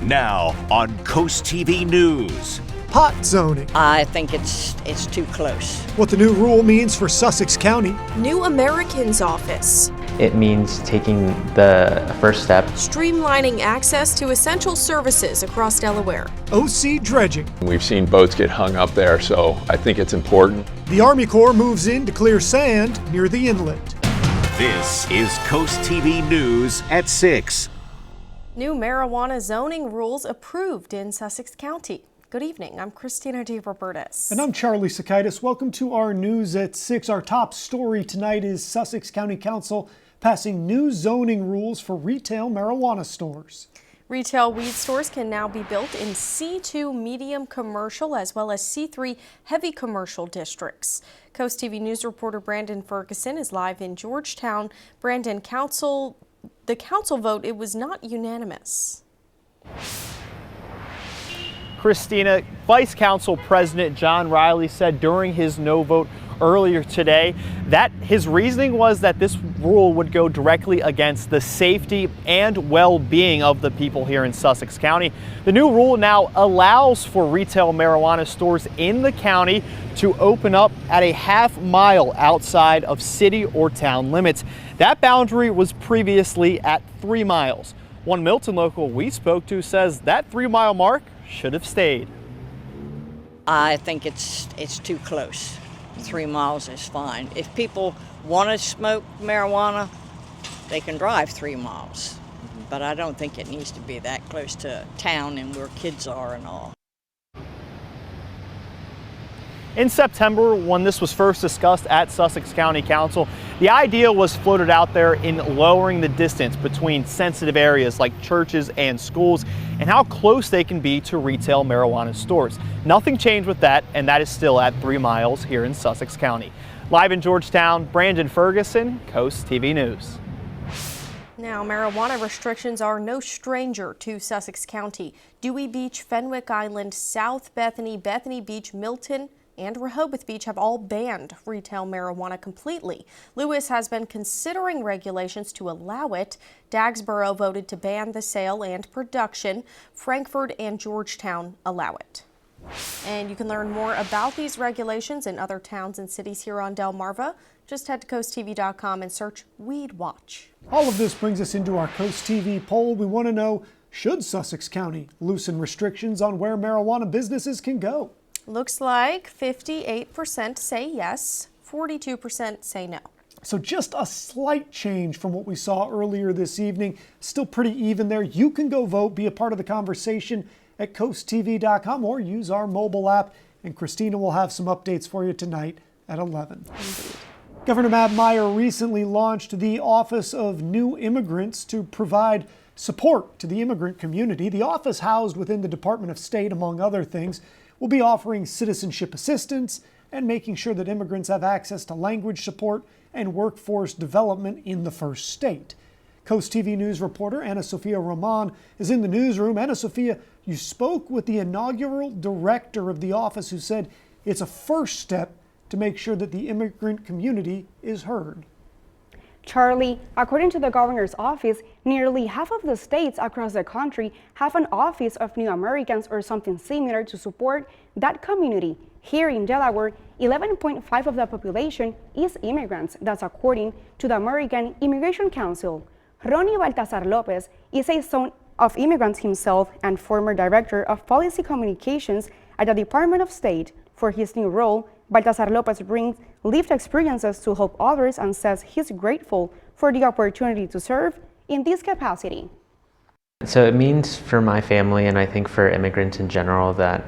Now on CoastTV News. Pot zoning. I think it's too close. What the new rule means for Sussex County. New Americans Office. It means taking the first step. Streamlining access to essential services across Delaware. OC dredging. We've seen boats get hung up there, so I think it's important. The Army Corps moves in to clear sand near the inlet. This is CoastTV News at 6. New marijuana zoning rules approved in Sussex County. Good evening, I'm Christina DeRobertis. And I'm Charlie Sakaitis. Welcome to our News at 6. Our top story tonight is Sussex County Council passing new zoning rules for retail marijuana stores. Retail weed stores can now be built in C2 medium commercial as well as C3 heavy commercial districts. Coast TV News reporter Brandon Ferguson is live in Georgetown. Brandon, the council vote, it was not unanimous. Christina, Vice Council President John Riley said during his no vote earlier today that his reasoning was that this rule would go directly against the safety and well-being of the people here in Sussex County. The new rule now allows for retail marijuana stores in the county to open up at a half mile outside of city or town limits. That boundary was previously at 3 miles. One Milton local we spoke to says that 3 mile mark should have stayed. I think it's too close. 3 miles is fine. If people want to smoke marijuana, they can drive 3 miles. But I don't think it needs to be that close to town and where kids are and all. In September, when this was first discussed at Sussex County Council, the idea was floated out there in lowering the distance between sensitive areas like churches and schools and how close they can be to retail marijuana stores. Nothing changed with that, and that is still at 3 miles here in Sussex County. Live in Georgetown, Brandon Ferguson, Coast TV News. Now, marijuana restrictions are no stranger to Sussex County. Dewey Beach, Fenwick Island, South Bethany, Bethany Beach, Milton, and Rehoboth Beach have all banned retail marijuana completely. Lewis has been considering regulations to allow it. Dagsboro voted to ban the sale and production. Frankfort and Georgetown allow it. And you can learn more about these regulations in other towns and cities here on Delmarva. Just head to coasttv.com and search Weed Watch. All of this brings us into our Coast TV poll. We want to know, should Sussex County loosen restrictions on where marijuana businesses can go? Looks like 58% say yes, 42% say no. So just a slight change from what we saw earlier this evening. Still pretty even there. You can go vote, be a part of the conversation at coasttv.com or use our mobile app. And Christina will have some updates for you tonight at 11. Indeed. Governor Matt Meyer recently launched the Office of New Immigrants to provide support to the immigrant community. The office, housed within the Department of State, among other things, will be offering citizenship assistance and making sure that immigrants have access to language support and workforce development in the first state. Coast TV News reporter Anna Sophia Roman is in the newsroom. Anna Sophia, you spoke with the inaugural director of the office who said it's a first step to make sure that the immigrant community is heard. Charlie, according to the governor's office, nearly half of the states across the country have an Office of New Americans or something similar to support that community. Here in Delaware, 11.5% of the population is immigrants. That's according to the American Immigration Council. Ronnie Baltasar Lopez is a son of immigrants himself and former director of policy communications at the Department of State. For his new role, Baltasar Lopez brings lived experiences to help others and says he's grateful for the opportunity to serve in this capacity. So it means for my family, and I think for immigrants in general, that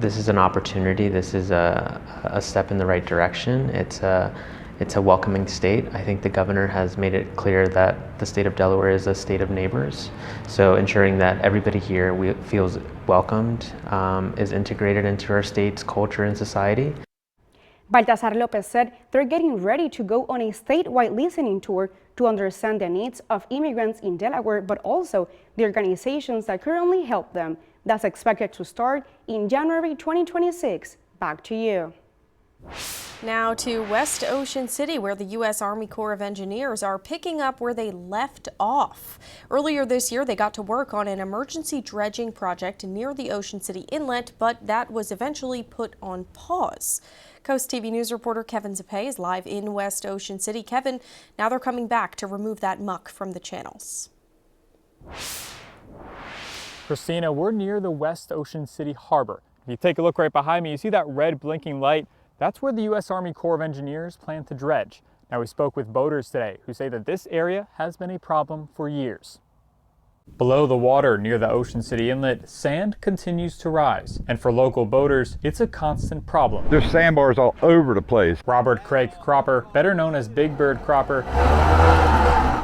this is an opportunity. This is a step in the right direction. It's a welcoming state. I think the governor has made it clear that the state of Delaware is a state of neighbors. So ensuring that everybody here feels welcomed, is integrated into our state's culture and society. Baltasar Lopez said they're getting ready to go on a statewide listening tour to understand the needs of immigrants in Delaware, but also the organizations that currently help them. That's expected to start in January 2026. Back to you. Now to West Ocean City, where the U.S. Army Corps of Engineers are picking up where they left off. Earlier this year, they got to work on an emergency dredging project near the Ocean City Inlet, but that was eventually put on pause. Coast TV News reporter Kevin Zapay is live in West Ocean City. Kevin, now they're coming back to remove that muck from the channels. Christina, we're near the West Ocean City Harbor. If you take a look right behind me, you see that red blinking light? That's where the U.S. Army Corps of Engineers plan to dredge. Now, we spoke with boaters today who say that this area has been a problem for years. Below the water near the Ocean City Inlet, sand continues to rise. And for local boaters, it's a constant problem. There's sandbars all over the place. Robert Craig Cropper, better known as Big Bird Cropper,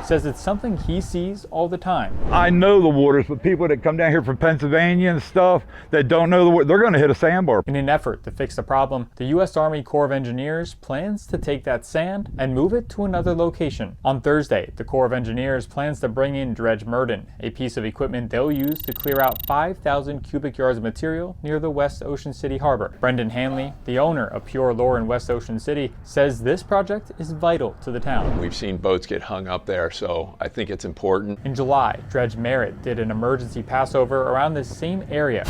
says it's something he sees all the time. I know the waters, but people that come down here from Pennsylvania and stuff that don't know the water, they're going to hit a sandbar. In an effort to fix the problem, the U.S. Army Corps of Engineers plans to take that sand and move it to another location. On Thursday, the Corps of Engineers plans to bring in Dredge Murden, a piece of equipment they'll use to clear out 5,000 cubic yards of material near the West Ocean City Harbor. Brendan Hanley, the owner of Pure Lore in West Ocean City, says this project is vital to the town. We've seen boats get hung up there, so I think it's important. In July, Dredge Merritt did an emergency passover around this same area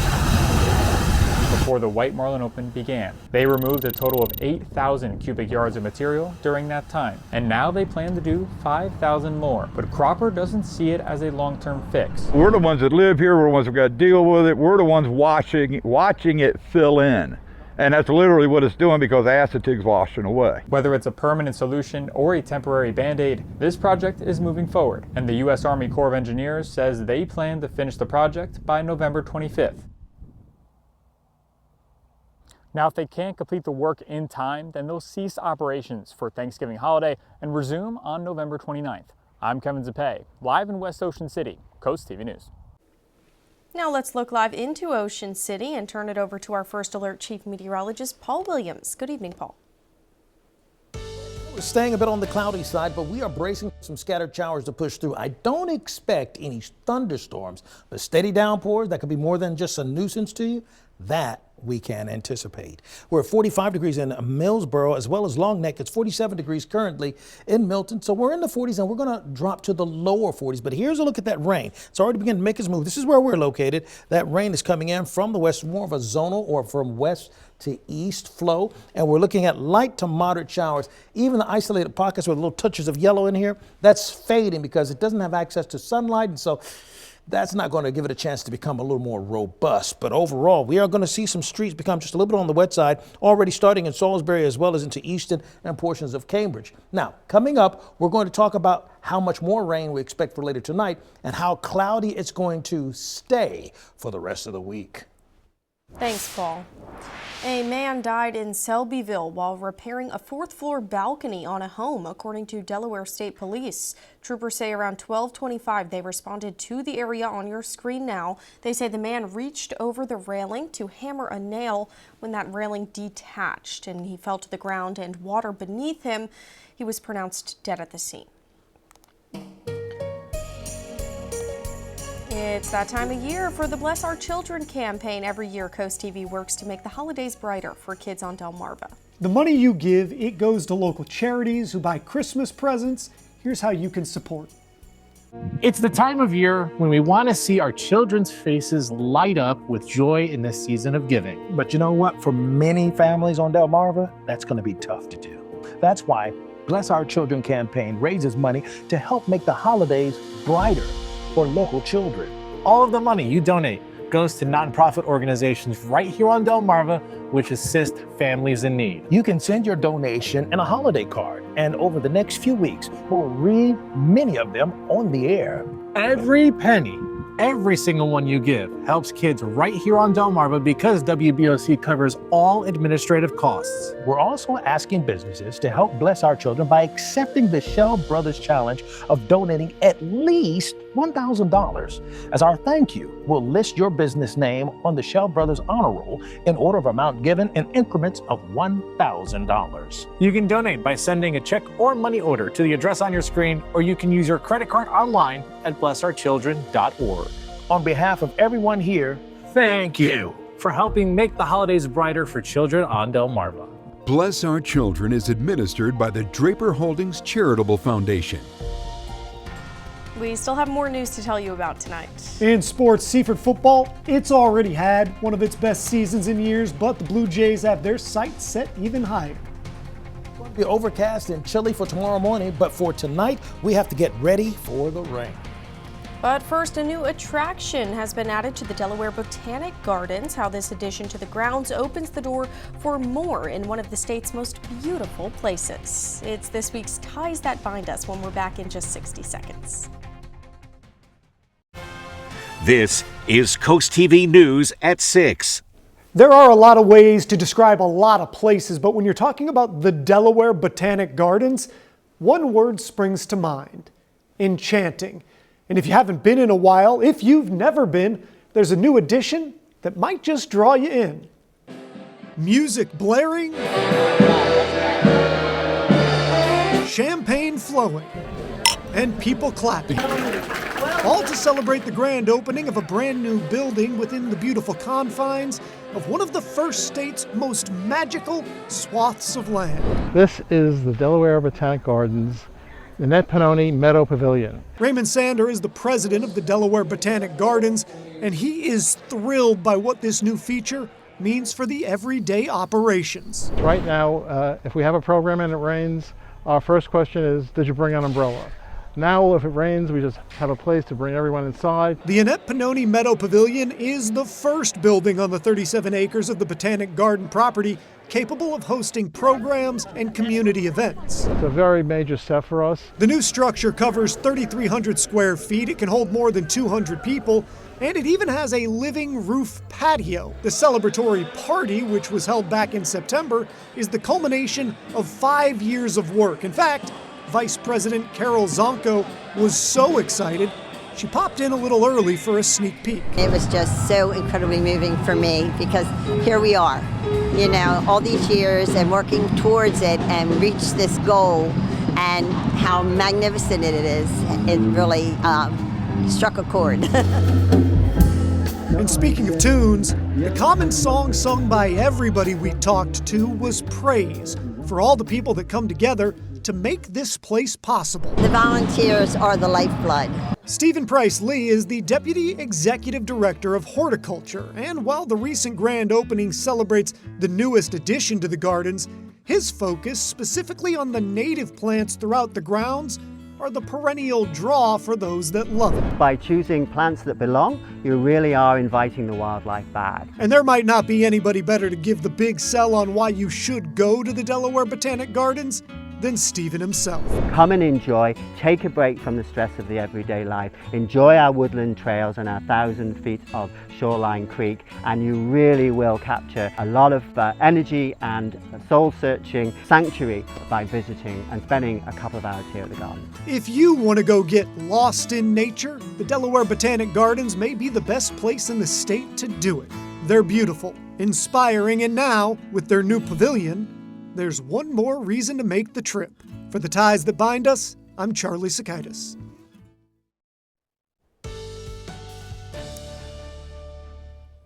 before the White Marlin Open began. They removed a total of 8,000 cubic yards of material during that time, and now they plan to do 5,000 more. But Cropper doesn't see it as a long-term fix. We're the ones that live here, we're the ones that got to deal with it, we're the ones watching it fill in. And that's literally what it's doing because acetique's washing away. Whether it's a permanent solution or a temporary band-aid, this project is moving forward. And the U.S. Army Corps of Engineers says they plan to finish the project by November 25th. Now, if they can't complete the work in time, then they'll cease operations for Thanksgiving holiday and resume on November 29th. I'm Kevin Zapay, live in West Ocean City, Coast TV News. Now let's look live into Ocean City and turn it over to our First Alert Chief Meteorologist, Paul Williams. Good evening, Paul. We're staying a bit on the cloudy side, but we are bracing for some scattered showers to push through. I don't expect any thunderstorms, but steady downpours that could be more than just a nuisance to you, that we can anticipate. We're at 45 degrees in Millsboro as well as Long Neck. It's 47 degrees currently in Milton. So we're in the 40s and we're going to drop to the lower 40s. But here's a look at that rain. It's already beginning to make its move. This is where we're located. That rain is coming in from the west, more of a zonal or from west to east flow. And we're looking at light to moderate showers. Even the isolated pockets with little touches of yellow in here, that's fading because it doesn't have access to sunlight. And so that's not going to give it a chance to become a little more robust. But overall, we are going to see some streets become just a little bit on the wet side, already starting in Salisbury as well as into Easton and portions of Cambridge. Now, coming up, we're going to talk about how much more rain we expect for later tonight and how cloudy it's going to stay for the rest of the week. Thanks, Paul. A man died in Selbyville while repairing a fourth-floor balcony on a home, according to Delaware State Police. Troopers say around 12:25 they responded to the area on your screen now. They say the man reached over the railing to hammer a nail when that railing detached and he fell to the ground and water beneath him. He was pronounced dead at the scene. It's that time of year for the Bless Our Children campaign. Every year, Coast TV works to make the holidays brighter for kids on Delmarva. The money you give, it goes to local charities who buy Christmas presents. Here's how you can support. It's the time of year when we want to see our children's faces light up with joy in this season of giving. But you know what? For many families on Delmarva, that's going to be tough to do. That's why Bless Our Children campaign raises money to help make the holidays brighter for local children. All of the money you donate goes to nonprofit organizations right here on Delmarva, which assist families in need. You can send your donation in a holiday card, and over the next few weeks, we'll read many of them on the air. Every penny, every single one you give helps kids right here on Delmarva because WBOC covers all administrative costs. We're also asking businesses to help bless our children by accepting the Shell Brothers Challenge of donating at least $1,000. As our thank you, we'll list your business name on the Shell Brothers Honor Roll in order of amount given in increments of $1,000. You can donate by sending a check or money order to the address on your screen, or you can use your credit card online at blessourchildren.org. On behalf of everyone here, thank you for helping make the holidays brighter for children on Delmarva. Bless Our Children is administered by the Draper Holdings Charitable Foundation. We still have more news to tell you about tonight. In sports, Seaford football, it's already had one of its best seasons in years, but the Blue Jays have their sights set even higher. It'll be overcast and chilly for tomorrow morning, but for tonight, we have to get ready for the rain. But first, a new attraction has been added to the Delaware Botanic Gardens. How this addition to the grounds opens the door for more in one of the state's most beautiful places. It's this week's Ties That Bind Us when we're back in just 60 seconds. This is Coast TV News at 6. There are a lot of ways to describe a lot of places, but when you're talking about the Delaware Botanic Gardens, one word springs to mind: enchanting. And if you haven't been in a while, if you've never been, there's a new addition that might just draw you in. Music blaring, champagne flowing, and people clapping. All to celebrate the grand opening of a brand new building within the beautiful confines of one of the first state's most magical swaths of land. This is the Delaware Botanic Gardens, the Annette Pannoni Meadow Pavilion. Raymond Sander is the president of the Delaware Botanic Gardens, and he is thrilled by what this new feature means for the everyday operations. Right now, if we have a program and it rains, our first question is, did you bring an umbrella? Now, if it rains, we just have a place to bring everyone inside. The Annette Pannoni Meadow Pavilion is the first building on the 37 acres of the Botanic Garden property capable of hosting programs and community events. It's a very major step for us. The new structure covers 3,300 square feet. It can hold more than 200 people, and it even has a living roof patio. The celebratory party, which was held back in September, is the culmination of 5 years of work. In fact, Vice President Carol Zonko was so excited, she popped in a little early for a sneak peek. It was just so incredibly moving for me because here we are, you know, all these years and working towards it and reach this goal, and how magnificent it is. It really struck a chord. And speaking of tunes, the common song sung by everybody we talked to was praise for all the people that come together to make this place possible. The volunteers are the lifeblood. Stephen Price Lee is the Deputy Executive Director of Horticulture, and while the recent grand opening celebrates the newest addition to the gardens, his focus, specifically on the native plants throughout the grounds, are the perennial draw for those that love it. By choosing plants that belong, you really are inviting the wildlife back. And there might not be anybody better to give the big sell on why you should go to the Delaware Botanic Gardens than Stephen himself. Come and enjoy, take a break from the stress of the everyday life, enjoy our woodland trails and our 1,000 feet of shoreline creek, and you really will capture a lot of energy and soul-searching sanctuary by visiting and spending a couple of hours here at the garden. If you want to go get lost in nature, the Delaware Botanic Gardens may be the best place in the state to do it. They're beautiful, inspiring, and now, with their new pavilion, there's one more reason to make the trip. For the Ties That Bind Us, I'm Charlie Sakaitis.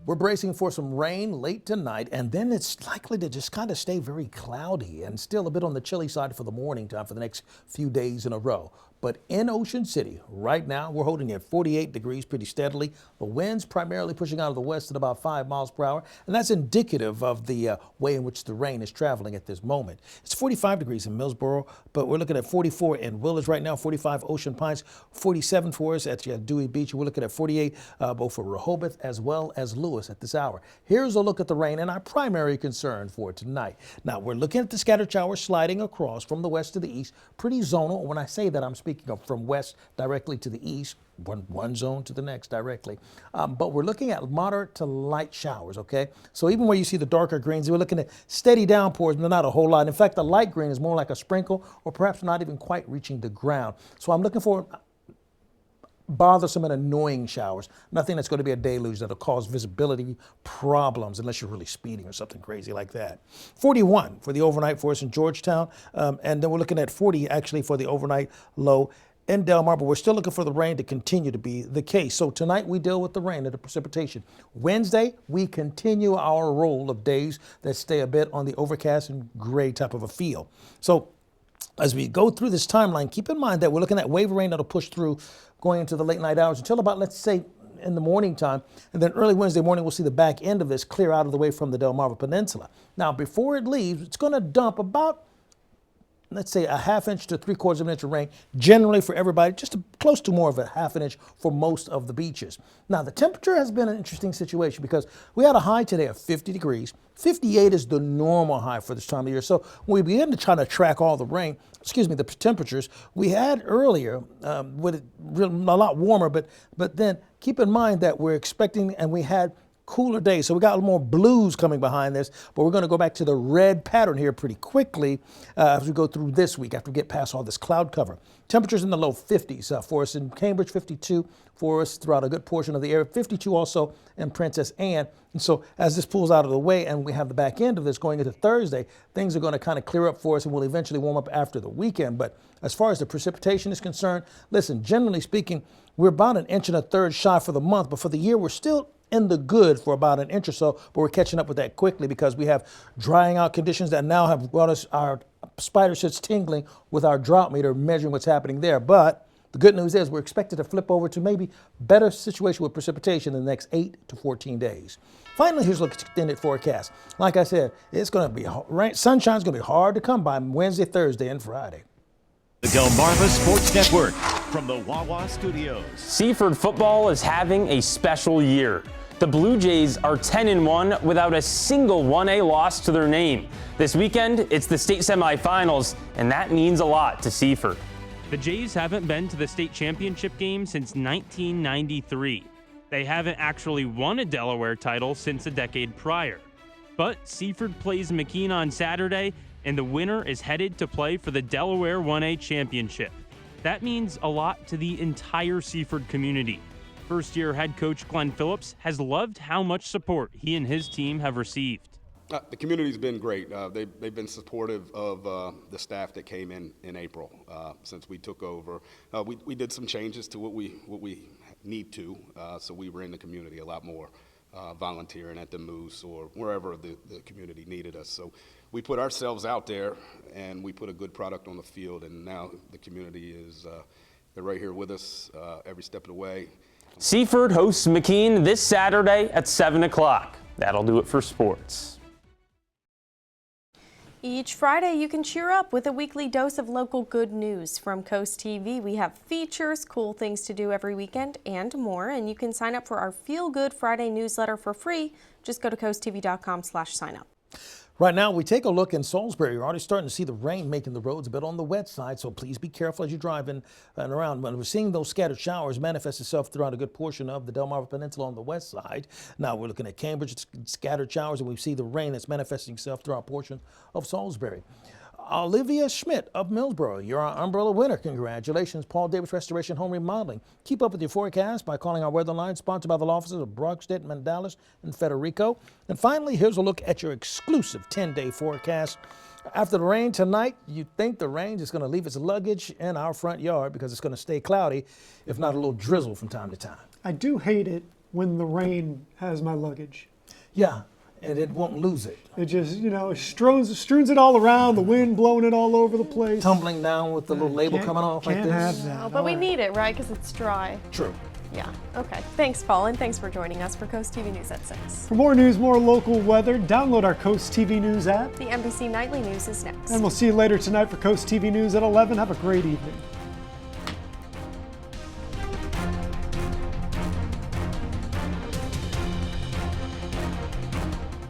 We're bracing for some rain late tonight, and then it's likely to just kind of stay very cloudy and still a bit on the chilly side for the morning time for the next few days in a row. But in Ocean City, right now, we're holding at 48 degrees pretty steadily. The wind's primarily pushing out of the west at about 5 miles per hour, and that's indicative of the way in which the rain is traveling at this moment. It's 45 degrees in Millsboro, but we're looking at 44 in Willits right now, 45 Ocean Pines, 47 for us at Dewey Beach. We're looking at 48 both for Rehoboth as well as Lewis at this hour. Here's a look at the rain and our primary concern for tonight. Now, we're looking at the scattered showers sliding across from the west to the east, pretty zonal. When I say that, I'm speaking of from west directly to the east, one zone to the next directly. But we're looking at moderate to light showers, okay? So even where you see the darker greens, we're looking at steady downpours, but not a whole lot. In fact, the light green is more like a sprinkle or perhaps not even quite reaching the ground. So I'm looking for bothersome and annoying showers. Nothing that's going to be a deluge that'll cause visibility problems unless you're really speeding or something crazy like that. 41 for the overnight for us in Georgetown. And then we're looking at 40 actually for the overnight low in Delmar, but we're still looking for the rain to continue to be the case. So tonight we deal with the rain and the precipitation. Wednesday, we continue our roll of days that stay a bit on the overcast and gray type of a feel. So as we go through this timeline, keep in mind that we're looking at wave rain that'll push through going into the late night hours until about, let's say, in the morning time. And then early Wednesday morning, we'll see the back end of this clear out of the way from the Delmarva Peninsula. Now, before it leaves, it's going to dump about, let's say, a ½ inch to 3/4 of an inch of rain, generally for everybody, just close to more of a ½ an inch for most of the beaches. Now, the temperature has been an interesting situation because we had a high today of 50 degrees. 58 is the normal high for this time of year. So when we begin to try to track all the rain, the temperatures we had earlier with it a lot warmer, but then keep in mind that we're expecting, and we had cooler days. So we got a little more blues coming behind this, but we're going to go back to the red pattern here pretty quickly as we go through this week after we get past all this cloud cover. Temperatures in the low 50s for us in Cambridge, 52 for us throughout a good portion of the area, 52 also in Princess Anne. And so as this pulls out of the way and we have the back end of this going into Thursday, things are going to kind of clear up for us and will eventually warm up after the weekend. But as far as the precipitation is concerned, listen, generally speaking, we're about 1 1/3 inch shy for the month, but for the year, we're still in the good for about 1 inch or so, but we're catching up with that quickly because we have drying out conditions that now have brought us our spider sense tingling with our drought meter measuring what's happening there. But the good news is we're expected to flip over to maybe better situation with precipitation in the next 8 to 14 days. Finally, here's a look at the extended forecast. Like I said, it's going to be rain. Sunshine's going to be hard to come by Wednesday, Thursday, and Friday. The Delmarva Sports Network from the Wawa Studios. Seaford football is having a special year. The Blue Jays are 10-1 without a single 1A loss to their name. This weekend, it's the state semifinals, and that means a lot to Seaford. The Jays haven't been to the state championship game since 1993. They haven't actually won a Delaware title since a decade prior. But Seaford plays McKean on Saturday, and the winner is headed to play for the Delaware 1A championship. That means a lot to the entire Seaford community. First-year head coach Glenn Phillips has loved how much support he and his team have received. The community's been great. They've been supportive of the staff that came in April since we took over. We did some changes to what we need to, so we were in the community a lot more, volunteering at the Moose or wherever the community needed us. So we put ourselves out there and we put a good product on the field, and now the community is they're right here with us every step of the way. Seaford hosts McKean this Saturday at 7 o'clock. That'll do it for sports. Each Friday, you can cheer up with a weekly dose of local good news from Coast TV. We have features, cool things to do every weekend, and more. And you can sign up for our Feel Good Friday newsletter for free. Just go to coasttv.com/sign-up. Right now, we take a look in Salisbury. You're already starting to see the rain making the roads a bit on the wet side, so please be careful as you drive in and around. When we're seeing those scattered showers manifest itself throughout a good portion of the Delmarva Peninsula on the west side. Now we're looking at Cambridge, scattered showers, and we see the rain that's manifesting itself throughout a portion of Salisbury. Olivia Schmidt of Millsboro, you're our umbrella winner. Congratulations. Paul Davis Restoration Home Remodeling. Keep up with your forecast by calling our weather line, sponsored by the law offices of Brockstedt, Mandalis, and Federico. And finally, here's a look at your exclusive 10-day forecast. After the rain tonight, you think the rain is going to leave its luggage in our front yard because it's going to stay cloudy, if not a little drizzle from time to time. I do hate it when the rain has my luggage. Yeah. And it won't lose it. It just, strews it all around, the wind blowing it all over the place. Tumbling down with the little label coming off like this. Have that. No, but we need it, right? Because it's dry. True. Yeah. Okay. Thanks, Paul, and thanks for joining us for Coast TV News at 6. For more news, more local weather, download our Coast TV News app. The NBC Nightly News is next. And we'll see you later tonight for Coast TV News at 11. Have a great evening.